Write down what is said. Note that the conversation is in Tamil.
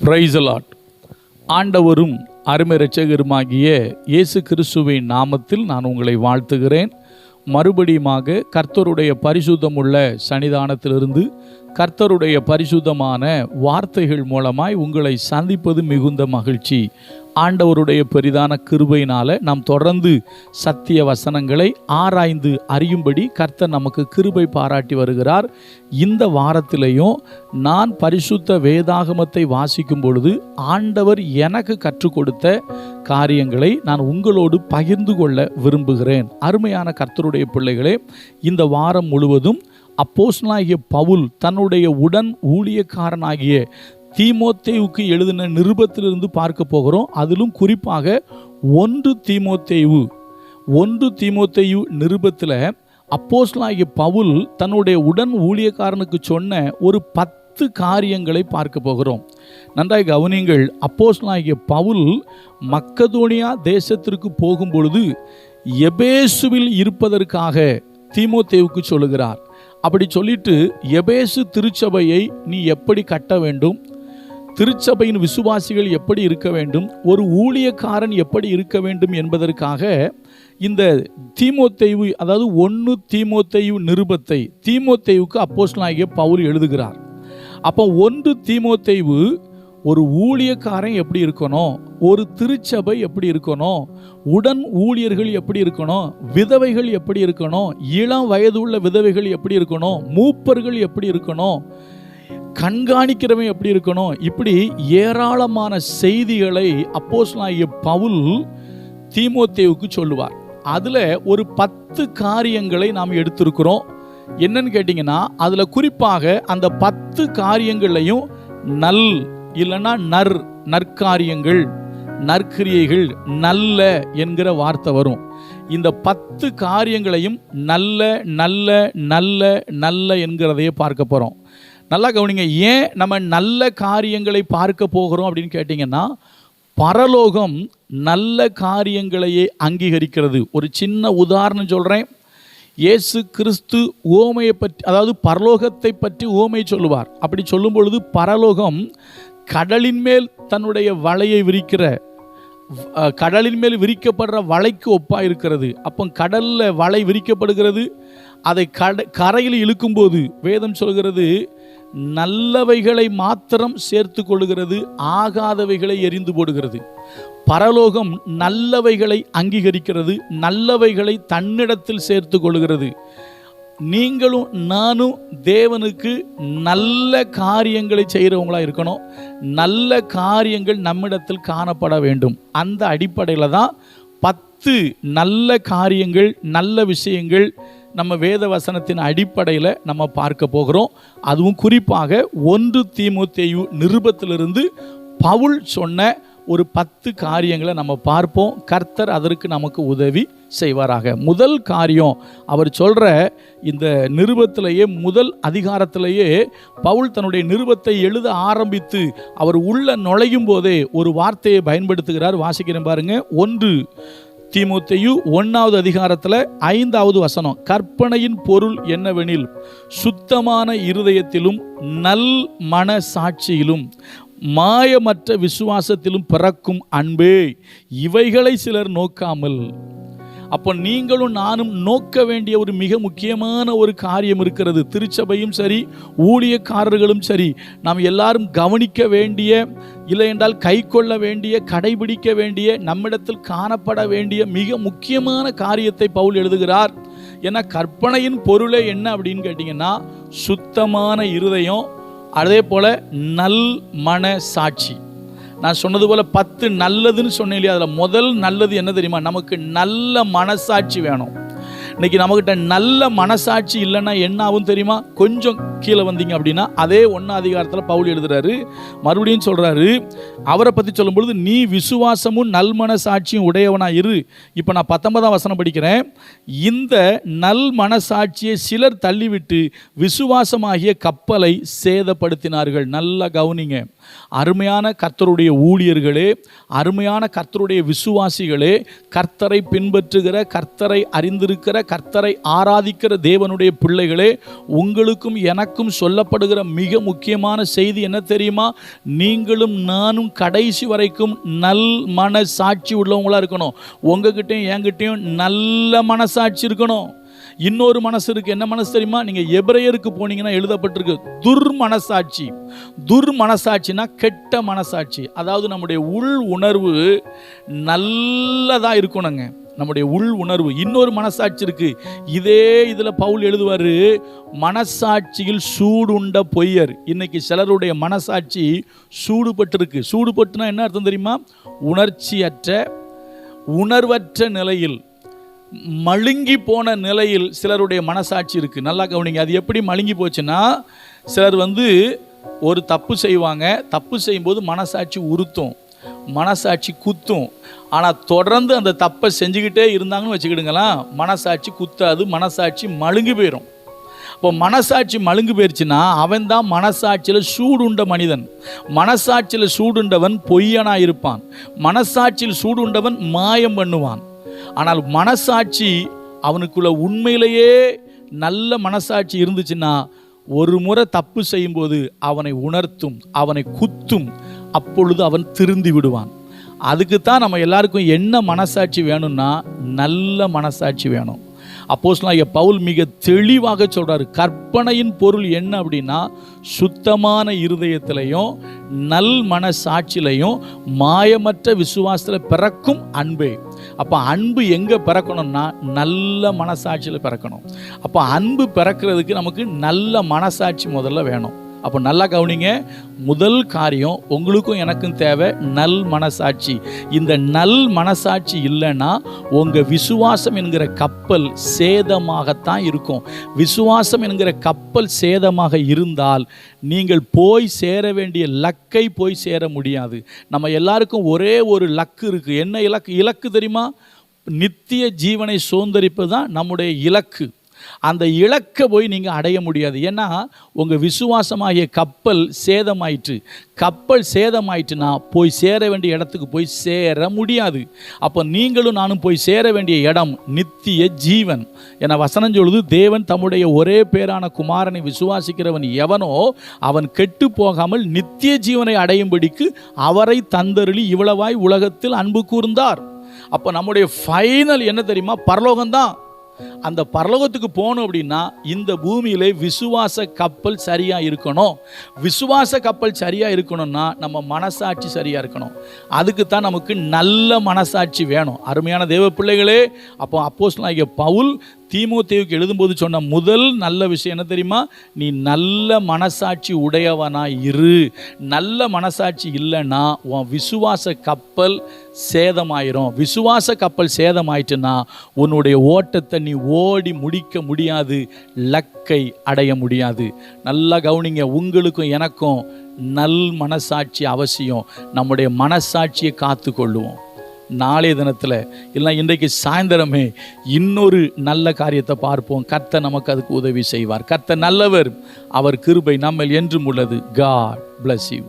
Praise the Lord. ஆண்டவரும் அருமை இரட்சகருமாகிய இயேசு கிறிஸ்துவின் நாமத்தில் நான் உங்களை வாழ்த்துகிறேன். மறுபடியுமாக கர்த்தருடைய பரிசுத்தமுள்ள சன்னிதானத்திலிருந்து கர்த்தருடைய பரிசுத்தமான வார்த்தைகள் மூலமாய் உங்களை சந்திப்பது மிகுந்த மகிழ்ச்சி. ஆண்டவருடைய பெரிதான கிருபையினால நாம் தொடர்ந்து சத்திய வசனங்களை ஆராய்ந்து அறியும்படி கர்த்தர் நமக்கு கிருபை பாராட்டி வருகிறார். இந்த வாரத்திலையும் நான் பரிசுத்த வேதாகமத்தை வாசிக்கும் பொழுது ஆண்டவர் எனக்கு கற்றுக் கொடுத்த காரியங்களை நான் உங்களோடு பகிர்ந்து கொள்ள விரும்புகிறேன். அருமையான கர்த்தருடைய பிள்ளைகளே, இந்த வாரம் முழுவதும் அப்போஸ்தலனாகிய பவுல் தன்னுடைய உடன் ஊழியக்காரனாகிய தீமோத்தேயுக்கு எழுதின நிருபத்திலிருந்து பார்க்க போகிறோம். அதிலும் குறிப்பாக 1 தீமோத்தேயு நிருபத்தில் அப்போஸ்தலனாகிய பவுல் தன்னுடைய உடன் ஊழியக்காரனுக்கு சொன்ன ஒரு 10 காரியங்களை பார்க்க போகிறோம். நன்றாய் கவனியுங்கள். அப்போஸ்தலனாகிய பவுல் மக்கதோனியா தேசத்திற்கு போகும் பொழுது எபேசுவில் இருப்பதற்காக தீமோத்தேயுக்கு சொல்லுகிறார். அப்படி சொல்லிட்டு எபேசு திருச்சபையை நீ எப்படி கட்ட வேண்டும், திருச்சபையின் விசுவாசிகள் எப்படி இருக்க வேண்டும், ஒரு ஊழியக்காரன் எப்படி இருக்க வேண்டும் என்பதற்காக இந்த தீமோத்தேயு, அதாவது 1 தீமோத்தேயு நிருபத்தை தீமோத்தேயுக்கு அப்போஸ்தலனாகிய பவுல் எழுதுகிறார். அப்போ 1 தீமோத்தேயு ஒரு ஊழியக்காரன் எப்படி இருக்கணும், ஒரு திருச்சபை எப்படி இருக்கணும், உடன் ஊழியர்கள் எப்படி இருக்கணும், விதவைகள் எப்படி இருக்கணும், இளம் வயதுள்ள விதவைகள் எப்படி இருக்கணும், மூப்பர்கள் எப்படி இருக்கணும், கண்காணிக்கிறவன் எப்படி இருக்கணும், இப்படி ஏராளமான செய்திகளை அப்போஸ்தலனாகிய பவுல் தீமோத்தேயுக்கு சொல்லுவார். அதில் ஒரு 10 காரியங்களை நாம் எடுத்திருக்கிறோம். என்னன்னு கேட்டிங்கன்னா, அதில் குறிப்பாக அந்த 10 காரியங்களையும் இல்லைன்னா நற்காரியங்கள், நற்கிரியைகள், நல்ல என்கிற வார்த்தை வரும். இந்த 10 காரியங்களையும் நல்ல நல்ல நல்ல நல்ல என்கிறதையே பார்க்க போகிறோம். நல்லா கவனிங்க. ஏன் நம்ம நல்ல காரியங்களை பார்க்க போகிறோம் அப்படின்னு கேட்டிங்கன்னா, பரலோகம் நல்ல காரியங்களையே அங்கீகரிக்கிறது. ஒரு சின்ன உதாரணம் சொல்கிறேன். இயேசு கிறிஸ்து உவமையை பற்றி, அதாவது பரலோகத்தை பற்றி உவமை சொல்லுவார். அப்படி சொல்லும் பொழுது பரலோகம் கடலின் மேல் தன்னுடைய வலையை விரிக்கிற, கடலின் மேல் விரிக்கப்படுற வலைக்கு ஒப்பாக இருக்கிறது. அப்போ கடலில் வலை விரிக்கப்படுகிறது. அதை கரையில் இழுக்கும்போது வேதம் சொல்கிறது, நல்லவைகளை மாத்திரம் சேர்த்து கொள்கிறது, ஆகாதவைகளை எரிந்து போடுகிறது. பரலோகம் நல்லவைகளை அங்கீகரிக்கிறது, நல்லவைகளை தன்னிடத்தில் சேர்த்து கொள்கிறது. நீங்களும் நானும் தேவனுக்கு நல்ல காரியங்களை செய்கிறவங்களா இருக்கணும். நல்ல காரியங்கள் நம்மிடத்தில் காணப்பட வேண்டும். அந்த அடிப்படையில் தான் 10 நல்ல காரியங்கள், நல்ல விஷயங்கள் நம்ம வேத வசனத்தின் அடிப்படையில் நம்ம பார்க்க போகிறோம். அதுவும் குறிப்பாக 1 தீமோத்தேயு நிருபத்திலிருந்து பவுல் சொன்ன ஒரு 10 காரியங்களை நம்ம பார்ப்போம். கர்த்தர் அதற்கு நமக்கு உதவி செய்வாராக. முதல் காரியம், அவர் சொல்கிற இந்த நிருபத்திலேயே முதல் அதிகாரத்திலேயே பவுல் தன்னுடைய நிருபத்தை எழுத ஆரம்பித்து அவர் உள்ள நுழையும் போதே ஒரு வார்த்தையை பயன்படுத்துகிறார். வாசிக்கிறேன் பாருங்க. 1 தீமோத்தேயு 1வது அதிகாரத்தில் 5வது வசனம். கற்பனையின் பொருள் என்னவெனில், சுத்தமான இருதயத்திலும் நல் மனசாட்சியிலும் மாயமற்ற விசுவாசத்திலும் பிறக்கும் அன்பே, இவைகளை சிலர் நோக்காமல். அப்போ நீங்களும் நானும் நோக்க வேண்டிய ஒரு மிக முக்கியமான ஒரு காரியம் இருக்கிறது. திருச்சபையும் சரி, ஊழியக்காரர்களும் சரி, நாம் எல்லாரும் கவனிக்க வேண்டிய, இல்லை என்றால் கை கொள்ள வேண்டிய, கடைபிடிக்க வேண்டிய, நம்மிடத்தில் காணப்பட வேண்டிய மிக முக்கியமான காரியத்தை பவுல் எழுதுகிறார். ஏன்னா கற்பனையின் பொருளே என்ன அப்படின்னு கேட்டிங்கன்னா, சுத்தமான இருதயம், அதே போல் நல் மன சாட்சி. நான் சொன்னது போல் 10 நல்லதுன்னு சொன்னேன் இல்லையா, அதில் முதல் நல்லது என்ன தெரியுமா? நமக்கு நல்ல மனசாட்சி வேணும். இன்றைக்கி நம்மக்கிட்ட நல்ல மனசாட்சி இல்லைன்னா என்ன ஆகும் தெரியுமா? கொஞ்சம் கீழே வந்தீங்க அப்படின்னா அதே 1 அதிகாரத்தில் பவுல் எழுதுறாரு, மறுபடியும் சொல்கிறாரு. அவரை பற்றி சொல்லும்பொழுது, நீ விசுவாசமும் நல் மனசாட்சியும் உடையவனாக இரு. இப்போ நான் 19ஆம் வசனம் படிக்கிறேன். இந்த நல் மனசாட்சியை சிலர் தள்ளிவிட்டு விசுவாசமாகிய கப்பலை சேதப்படுத்தினார்கள். நல்லா கவனிங்க. அருமையான கர்த்தருடைய ஊழியர்களே, அருமையான கர்த்தருடைய விசுவாசிகளே, கர்த்தரை பின்பற்றுகிற, கர்த்தரை அறிந்திருக்கிற, கர்த்தரை ஆராதிக்கிற தேவனுடைய பிள்ளைகளே, உங்களுக்கும் எனக்கும் சொல்லப்படுகிற மிக முக்கியமான செய்தி என்ன தெரியுமா? நீங்களும் நானும் கடைசி வரைக்கும் நல் மனசாட்சி உள்ளவங்களா இருக்கணும். உங்ககிட்டயும் என்கிட்டயும் நல்ல மனசாட்சி இருக்கணும். இன்னொரு மனசு இருக்கு. என்ன மனசு தெரியுமா? நீங்க எபிரேயருக்கு போனீங்கன்னா எழுதப்பட்டிருக்கு துர்மனசாட்சி. துர்மனசாட்சினா கெட்ட மனசாட்சி. அதாவது நம்முடைய உள் உணர்வு நல்லதா இருக்கணுங்க. நம்முடைய உள் உணர்வு. இன்னொரு மனசாட்சி இருக்கு. இதே இதுல பவுல் எழுதுவாரு, மனசாட்சியில் சூடுண்ட பொய்யர். இன்னைக்கு சிலருடைய மனசாட்சி சூடுபட்டிருக்கு. சூடுபட்டுனா என்ன அர்த்தம் தெரியுமா? உணர்ச்சியற்ற, உணர்வற்ற நிலையில், மழுங்கி போன நிலையில் சிலருடைய மனசாட்சி இருக்கு. நல்லா கவனிங்க. அது எப்படி மழுங்கி போச்சுன்னா, சிலர் ஒரு தப்பு செய்வாங்க. தப்பு செய்யும்போது மனசாட்சி உறுத்தும், மனசாட்சி குத்தும். ஆனால் தொடர்ந்து அந்த தப்பை செஞ்சுக்கிட்டே இருந்தாங்கன்னு வச்சுக்கிடுங்களா, மனசாட்சி குத்தாது, மனசாட்சி மழுங்கி போயிடும். இப்போ மனசாட்சி மழுங்கு போயிடுச்சுன்னா அவன் தான் மனசாட்சியில் சூடுண்ட மனிதன். மனசாட்சியில் சூடுண்டவன் பொய்யனாக இருப்பான். மனசாட்சியில் சூடுண்டவன் மாயம் பண்ணுவான். ஆனால் மனசாட்சி அவனுக்குள்ள உண்மையிலேயே நல்ல மனசாட்சி இருந்துச்சுன்னா ஒரு முறை தப்பு செய்யும்போது அவனை உணர்த்தும், அவனை குத்தும். அப்பொழுது அவன் திருந்தி விடுவான். அதுக்குத்தான் நம்ம எல்லாருக்கும் என்ன மனசாட்சி வேணும்னா நல்ல மனசாட்சி வேணும். அப்போஸ்தலனாகிய பவுல் மிக தெளிவாக சொல்றாரு, கற்பனையின் பொருள் என்ன அப்படின்னா, சுத்தமான இருதயத்திலையும் நல் மனசாட்சியிலையும் மாயமற்ற விசுவாசத்தில் பிறக்கும் அன்பே. அப்போ அன்பு எங்கே பிறக்கணும்னா நல்ல மனசாட்சியில் பிறக்கணும். அப்போ அன்பு பிறக்கிறதுக்கு நமக்கு நல்ல மனசாட்சி முதல்ல வேணும். அப்போ நல்லா கவனிங்க. முதல் காரியம், உங்களுக்கும் எனக்கும் தேவை நல் மனசாட்சி. இந்த நல் மனசாட்சி இல்லைன்னா உங்கள் விசுவாசம் என்கிற கப்பல் சேதமாகத்தான் இருக்கும். விசுவாசம் என்கிற கப்பல் சேதமாக இருந்தால் நீங்கள் போய் சேர வேண்டிய லக்கை போய் சேர முடியாது. நம்ம எல்லாருக்கும் ஒரே ஒரு லக்கு இருக்குது. என்ன இலக்கு? இலக்கு தெரியுமா? நித்திய ஜீவனை சுதந்தரிப்பது தான் நம்முடைய இலக்கு. அந்த இலக்கை போய் நீங்கள் அடைய முடியாது. ஏன்னா உங்கள் விசுவாசமாகிய கப்பல் சேதமாயிற்று. கப்பல் சேதமாயிட்டுனா போய் சேர வேண்டிய இடத்துக்கு போய் சேர முடியாது. அப்போ நீங்களும் நானும் போய் சேர வேண்டிய இடம் நித்திய ஜீவன். என வசனம் சொல்லுது, தேவன் தம்முடைய ஒரே பேரான குமாரனை விசுவாசிக்கிறவன் எவனோ அவன் கெட்டு போகாமல் நித்திய ஜீவனை அடையும்படிக்கு அவரை தந்தருளி இவ்வளவாய் உலகத்தில் அன்பு கூர்ந்தார். அப்போ நம்முடைய ஃபைனல் என்ன தெரியுமா? பரலோகம்தான். அந்த பரலோகத்துக்கு போகணும் அப்படின்னா இந்த பூமியிலே விசுவாச கப்பல் சரியாக இருக்கணும். விசுவாச கப்பல் சரியாக இருக்கணும்னா நம்ம மனசாட்சி சரியாக இருக்கணும். அதுக்கு தான் நமக்கு நல்ல மனசாட்சி வேணும். அருமையான தேவ பிள்ளைகளே, அப்போ அப்போஸ்தலனாகிய பவுல் தீமோத்தேயுக்கு எழுதும்போது சொன்ன முதல் நல்ல விஷயம் என்ன தெரியுமா? நீ நல்ல மனசாட்சி உடையவனாய் இரு. நல்ல மனசாட்சி இல்லைன்னா உன் விசுவாச கப்பல் சேதமாயிரும். விசுவாச கப்பல் சேதமாயிட்டுன்னா உன்னுடைய ஓட்டத்தை நீ ஓடி முடிக்க முடியாது, லக்கை அடைய முடியாது. நல்லா கவனிங்க. உங்களுக்கும் எனக்கும் நல் மனசாட்சி அவசியம். நம்முடைய மனசாட்சியை காத்து கொள்ளுவோம். நாளைய தினத்தில் இல்லை இன்றைக்கு சாயந்தரமே இன்னொரு நல்ல காரியத்தை பார்ப்போம். கர்த்தர் நமக்கு அதுக்கு உதவி செய்வார். கர்த்தர் நல்லவர், அவர் கிருபை நம்மில் என்றும் உள்ளது. God bless you.